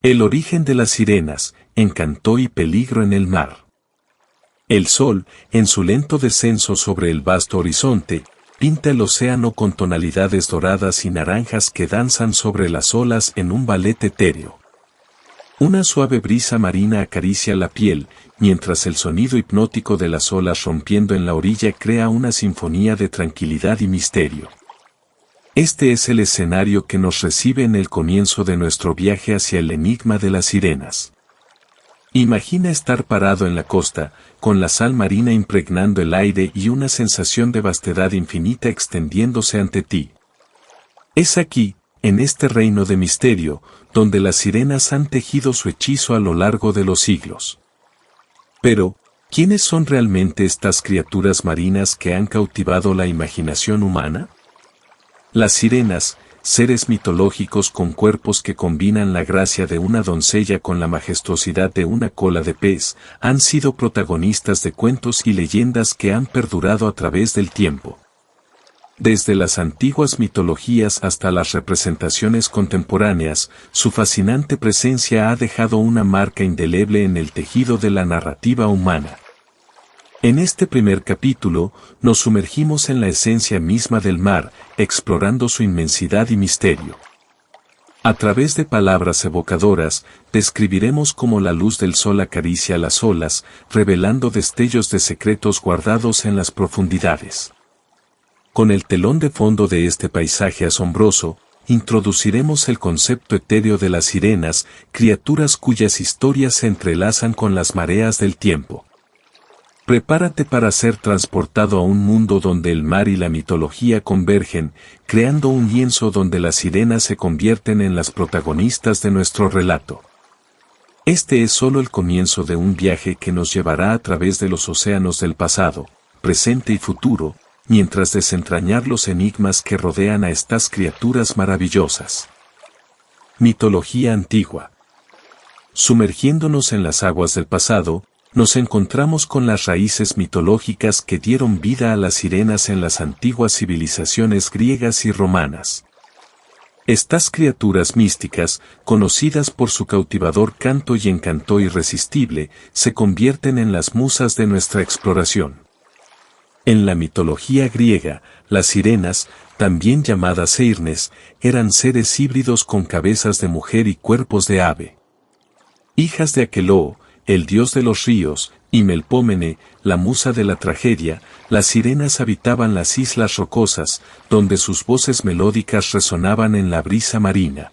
El origen de las sirenas, encanto y peligro en el mar. El sol, en su lento descenso sobre el vasto horizonte, pinta el océano con tonalidades doradas y naranjas que danzan sobre las olas en un ballet etéreo. Una suave brisa marina acaricia la piel, mientras el sonido hipnótico de las olas rompiendo en la orilla crea una sinfonía de tranquilidad y misterio. Este es el escenario que nos recibe en el comienzo de nuestro viaje hacia el enigma de las sirenas. Imagina estar parado en la costa, con la sal marina impregnando el aire y una sensación de vastedad infinita extendiéndose ante ti. Es aquí, en este reino de misterio, donde las sirenas han tejido su hechizo a lo largo de los siglos. Pero, ¿quiénes son realmente estas criaturas marinas que han cautivado la imaginación humana? Las sirenas, seres mitológicos con cuerpos que combinan la gracia de una doncella con la majestuosidad de una cola de pez, han sido protagonistas de cuentos y leyendas que han perdurado a través del tiempo. Desde las antiguas mitologías hasta las representaciones contemporáneas, su fascinante presencia ha dejado una marca indeleble en el tejido de la narrativa humana. En este primer capítulo, nos sumergimos en la esencia misma del mar, explorando su inmensidad y misterio. A través de palabras evocadoras, describiremos cómo la luz del sol acaricia las olas, revelando destellos de secretos guardados en las profundidades. Con el telón de fondo de este paisaje asombroso, introduciremos el concepto etéreo de las sirenas, criaturas cuyas historias se entrelazan con las mareas del tiempo. Prepárate para ser transportado a un mundo donde el mar y la mitología convergen, creando un lienzo donde las sirenas se convierten en las protagonistas de nuestro relato. Este es solo el comienzo de un viaje que nos llevará a través de los océanos del pasado, presente y futuro, mientras desentrañar los enigmas que rodean a estas criaturas maravillosas. Mitología antigua. Sumergiéndonos en las aguas del pasado, nos encontramos con las raíces mitológicas que dieron vida a las sirenas en las antiguas civilizaciones griegas y romanas. Estas criaturas místicas, conocidas por su cautivador canto y encanto irresistible, se convierten en las musas de nuestra exploración. En la mitología griega, las sirenas, también llamadas seirnes, eran seres híbridos con cabezas de mujer y cuerpos de ave. Hijas de Aqueloo, el dios de los ríos, y Melpómene, la musa de la tragedia, las sirenas habitaban las islas rocosas, donde sus voces melódicas resonaban en la brisa marina.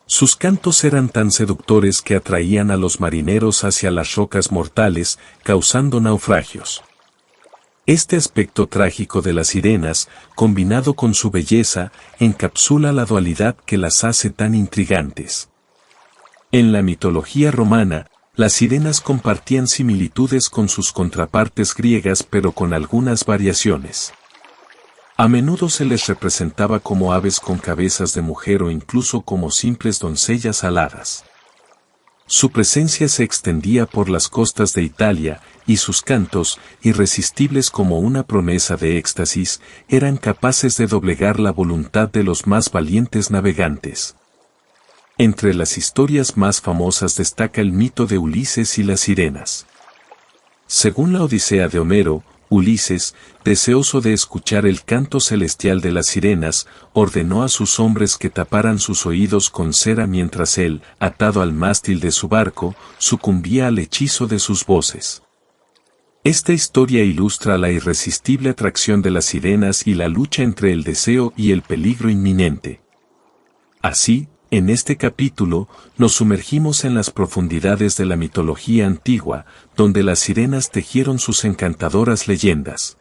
Sus cantos eran tan seductores que atraían a los marineros hacia las rocas mortales, causando naufragios. Este aspecto trágico de las sirenas, combinado con su belleza, encapsula la dualidad que las hace tan intrigantes. En la mitología romana, las sirenas compartían similitudes con sus contrapartes griegas pero con algunas variaciones. A menudo se les representaba como aves con cabezas de mujer o incluso como simples doncellas aladas. Su presencia se extendía por las costas de Italia, y sus cantos, irresistibles como una promesa de éxtasis, eran capaces de doblegar la voluntad de los más valientes navegantes. Entre las historias más famosas destaca el mito de Ulises y las sirenas. Según la Odisea de Homero, Ulises, deseoso de escuchar el canto celestial de las sirenas, ordenó a sus hombres que taparan sus oídos con cera mientras él, atado al mástil de su barco, sucumbía al hechizo de sus voces. Esta historia ilustra la irresistible atracción de las sirenas y la lucha entre el deseo y el peligro inminente. Así, en este capítulo, nos sumergimos en las profundidades de la mitología antigua, donde las sirenas tejieron sus encantadoras leyendas.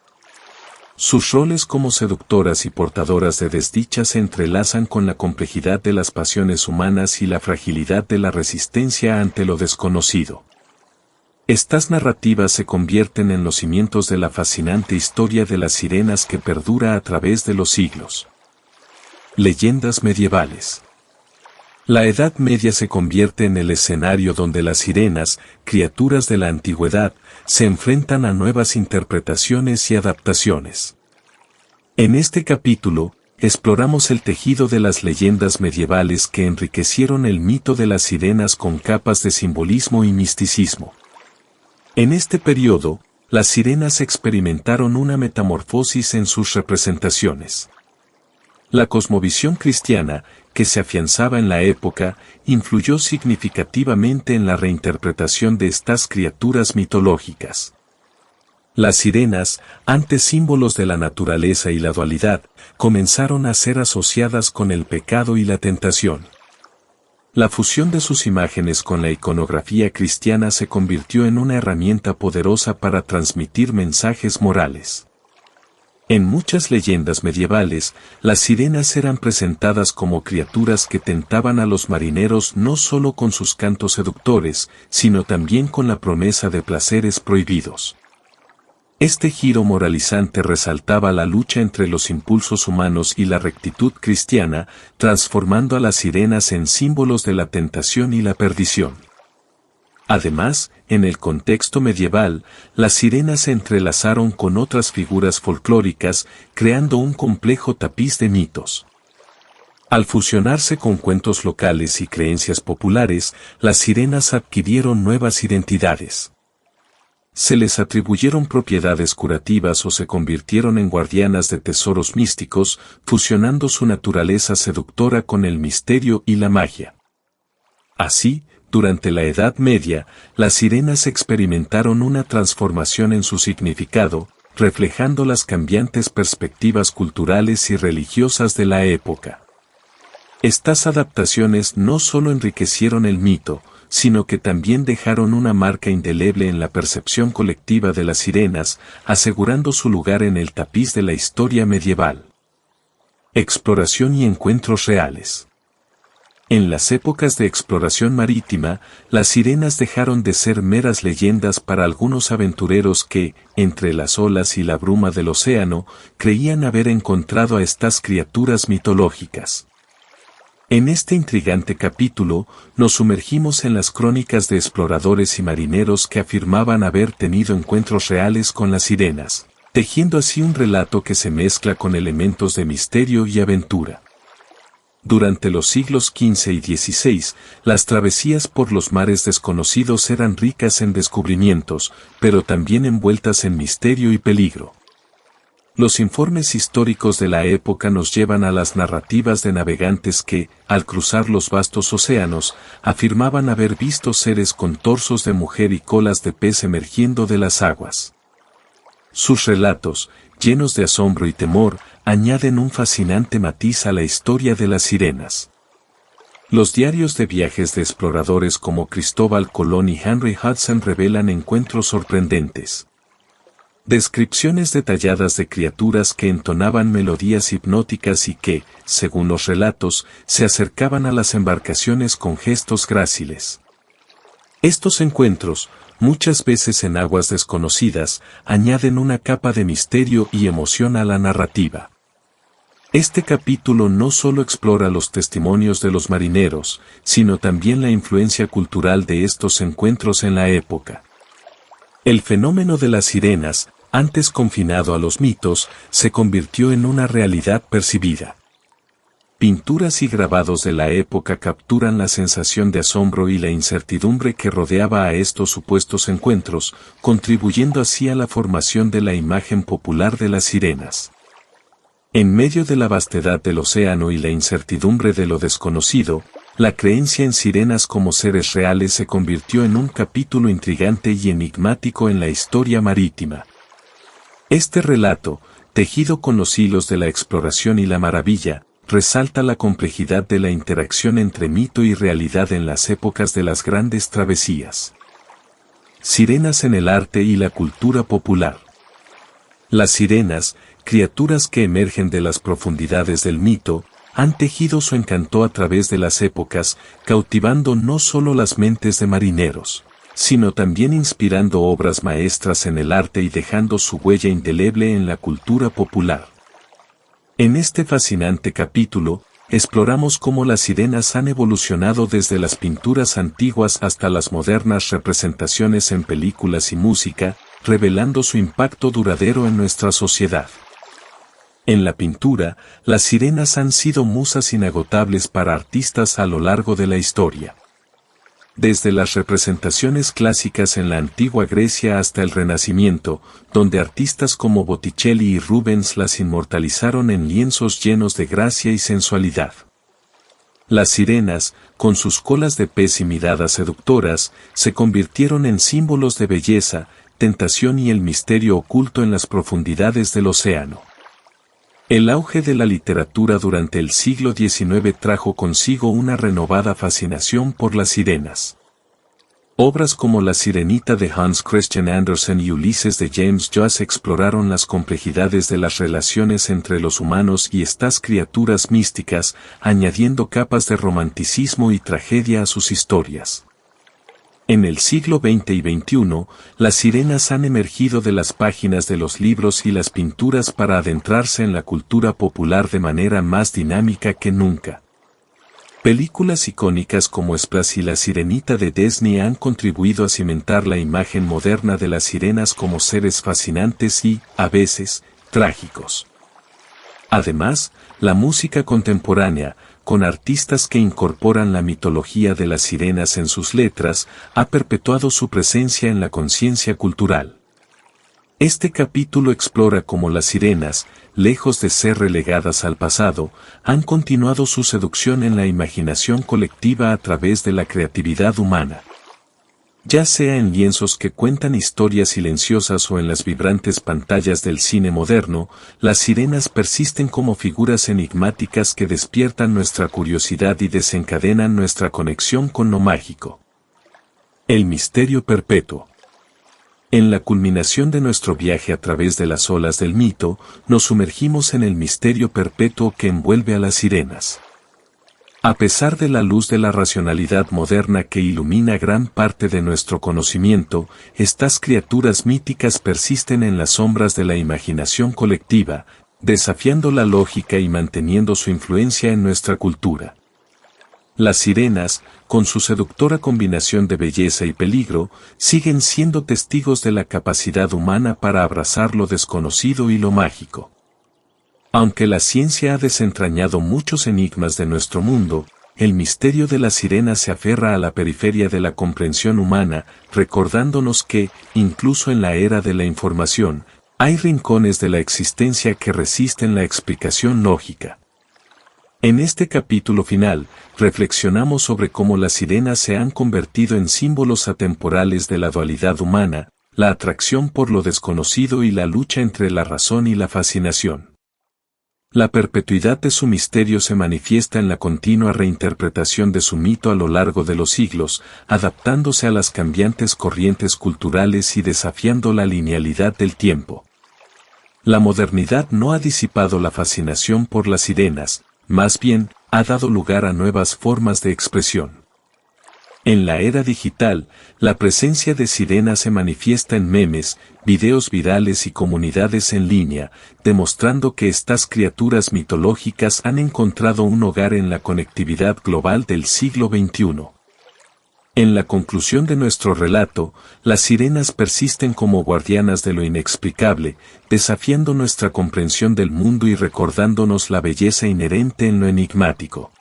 Sus roles como seductoras y portadoras de desdicha se entrelazan con la complejidad de las pasiones humanas y la fragilidad de la resistencia ante lo desconocido. Estas narrativas se convierten en los cimientos de la fascinante historia de las sirenas que perdura a través de los siglos. Leyendas medievales. La Edad Media se convierte en el escenario donde las sirenas, criaturas de la antigüedad, se enfrentan a nuevas interpretaciones y adaptaciones. En este capítulo, exploramos el tejido de las leyendas medievales que enriquecieron el mito de las sirenas con capas de simbolismo y misticismo. En este periodo, las sirenas experimentaron una metamorfosis en sus representaciones. La cosmovisión cristiana, que se afianzaba en la época, influyó significativamente en la reinterpretación de estas criaturas mitológicas. Las sirenas, antes símbolos de la naturaleza y la dualidad, comenzaron a ser asociadas con el pecado y la tentación. La fusión de sus imágenes con la iconografía cristiana se convirtió en una herramienta poderosa para transmitir mensajes morales. En muchas leyendas medievales, las sirenas eran presentadas como criaturas que tentaban a los marineros no solo con sus cantos seductores, sino también con la promesa de placeres prohibidos. Este giro moralizante resaltaba la lucha entre los impulsos humanos y la rectitud cristiana, transformando a las sirenas en símbolos de la tentación y la perdición. Además, en el contexto medieval, las sirenas se entrelazaron con otras figuras folclóricas, creando un complejo tapiz de mitos. Al fusionarse con cuentos locales y creencias populares, las sirenas adquirieron nuevas identidades. Se les atribuyeron propiedades curativas o se convirtieron en guardianas de tesoros místicos, fusionando su naturaleza seductora con el misterio y la magia. Así, durante la Edad Media, las sirenas experimentaron una transformación en su significado, reflejando las cambiantes perspectivas culturales y religiosas de la época. Estas adaptaciones no solo enriquecieron el mito, sino que también dejaron una marca indeleble en la percepción colectiva de las sirenas, asegurando su lugar en el tapiz de la historia medieval. Exploración y encuentros reales. En las épocas de exploración marítima, las sirenas dejaron de ser meras leyendas para algunos aventureros que, entre las olas y la bruma del océano, creían haber encontrado a estas criaturas mitológicas. En este intrigante capítulo, nos sumergimos en las crónicas de exploradores y marineros que afirmaban haber tenido encuentros reales con las sirenas, tejiendo así un relato que se mezcla con elementos de misterio y aventura. Durante los siglos XV y XVI, las travesías por los mares desconocidos eran ricas en descubrimientos, pero también envueltas en misterio y peligro. Los informes históricos de la época nos llevan a las narrativas de navegantes que, al cruzar los vastos océanos, afirmaban haber visto seres con torsos de mujer y colas de pez emergiendo de las aguas. Sus relatos, llenos de asombro y temor, añaden un fascinante matiz a la historia de las sirenas. Los diarios de viajes de exploradores como Cristóbal Colón y Henry Hudson revelan encuentros sorprendentes. Descripciones detalladas de criaturas que entonaban melodías hipnóticas y que, según los relatos, se acercaban a las embarcaciones con gestos gráciles. Estos encuentros, muchas veces en aguas desconocidas, añaden una capa de misterio y emoción a la narrativa. Este capítulo no solo explora los testimonios de los marineros, sino también la influencia cultural de estos encuentros en la época. El fenómeno de las sirenas, antes confinado a los mitos, se convirtió en una realidad percibida. Pinturas y grabados de la época capturan la sensación de asombro y la incertidumbre que rodeaba a estos supuestos encuentros, contribuyendo así a la formación de la imagen popular de las sirenas. En medio de la vastedad del océano y la incertidumbre de lo desconocido, la creencia en sirenas como seres reales se convirtió en un capítulo intrigante y enigmático en la historia marítima. Este relato, tejido con los hilos de la exploración y la maravilla, resalta la complejidad de la interacción entre mito y realidad en las épocas de las grandes travesías. Sirenas en el arte y la cultura popular. Las sirenas, criaturas que emergen de las profundidades del mito, han tejido su encanto a través de las épocas, cautivando no solo las mentes de marineros, sino también inspirando obras maestras en el arte y dejando su huella indeleble en la cultura popular. En este fascinante capítulo, exploramos cómo las sirenas han evolucionado desde las pinturas antiguas hasta las modernas representaciones en películas y música, revelando su impacto duradero en nuestra sociedad. En la pintura, las sirenas han sido musas inagotables para artistas a lo largo de la historia. Desde las representaciones clásicas en la antigua Grecia hasta el Renacimiento, donde artistas como Botticelli y Rubens las inmortalizaron en lienzos llenos de gracia y sensualidad. Las sirenas, con sus colas de pez y miradas seductoras, se convirtieron en símbolos de belleza, tentación y el misterio oculto en las profundidades del océano. El auge de la literatura durante el siglo XIX trajo consigo una renovada fascinación por las sirenas. Obras como La Sirenita de Hans Christian Andersen y Ulises de James Joyce exploraron las complejidades de las relaciones entre los humanos y estas criaturas místicas, añadiendo capas de romanticismo y tragedia a sus historias. En el siglo XX y XXI, las sirenas han emergido de las páginas de los libros y las pinturas para adentrarse en la cultura popular de manera más dinámica que nunca. Películas icónicas como Splash y La Sirenita de Disney han contribuido a cimentar la imagen moderna de las sirenas como seres fascinantes y, a veces, trágicos. Además, la música contemporánea, con artistas que incorporan la mitología de las sirenas en sus letras, ha perpetuado su presencia en la conciencia cultural. Este capítulo explora cómo las sirenas, lejos de ser relegadas al pasado, han continuado su seducción en la imaginación colectiva a través de la creatividad humana. Ya sea en lienzos que cuentan historias silenciosas o en las vibrantes pantallas del cine moderno, las sirenas persisten como figuras enigmáticas que despiertan nuestra curiosidad y desencadenan nuestra conexión con lo mágico. El misterio perpetuo. En la culminación de nuestro viaje a través de las olas del mito, nos sumergimos en el misterio perpetuo que envuelve a las sirenas. A pesar de la luz de la racionalidad moderna que ilumina gran parte de nuestro conocimiento, estas criaturas míticas persisten en las sombras de la imaginación colectiva, desafiando la lógica y manteniendo su influencia en nuestra cultura. Las sirenas, con su seductora combinación de belleza y peligro, siguen siendo testigos de la capacidad humana para abrazar lo desconocido y lo mágico. Aunque la ciencia ha desentrañado muchos enigmas de nuestro mundo, el misterio de la sirena se aferra a la periferia de la comprensión humana, recordándonos que, incluso en la era de la información, hay rincones de la existencia que resisten la explicación lógica. En este capítulo final, reflexionamos sobre cómo las sirenas se han convertido en símbolos atemporales de la dualidad humana, la atracción por lo desconocido y la lucha entre la razón y la fascinación. La perpetuidad de su misterio se manifiesta en la continua reinterpretación de su mito a lo largo de los siglos, adaptándose a las cambiantes corrientes culturales y desafiando la linealidad del tiempo. La modernidad no ha disipado la fascinación por las sirenas, más bien, ha dado lugar a nuevas formas de expresión. En la era digital, la presencia de sirenas se manifiesta en memes, videos virales y comunidades en línea, demostrando que estas criaturas mitológicas han encontrado un hogar en la conectividad global del siglo XXI. En la conclusión de nuestro relato, las sirenas persisten como guardianas de lo inexplicable, desafiando nuestra comprensión del mundo y recordándonos la belleza inherente en lo enigmático.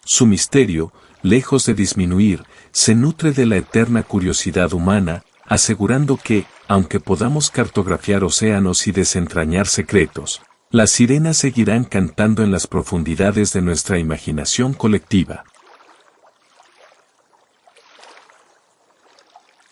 Su misterio, lejos de disminuir, se nutre de la eterna curiosidad humana, asegurando que, aunque podamos cartografiar océanos y desentrañar secretos, las sirenas seguirán cantando en las profundidades de nuestra imaginación colectiva.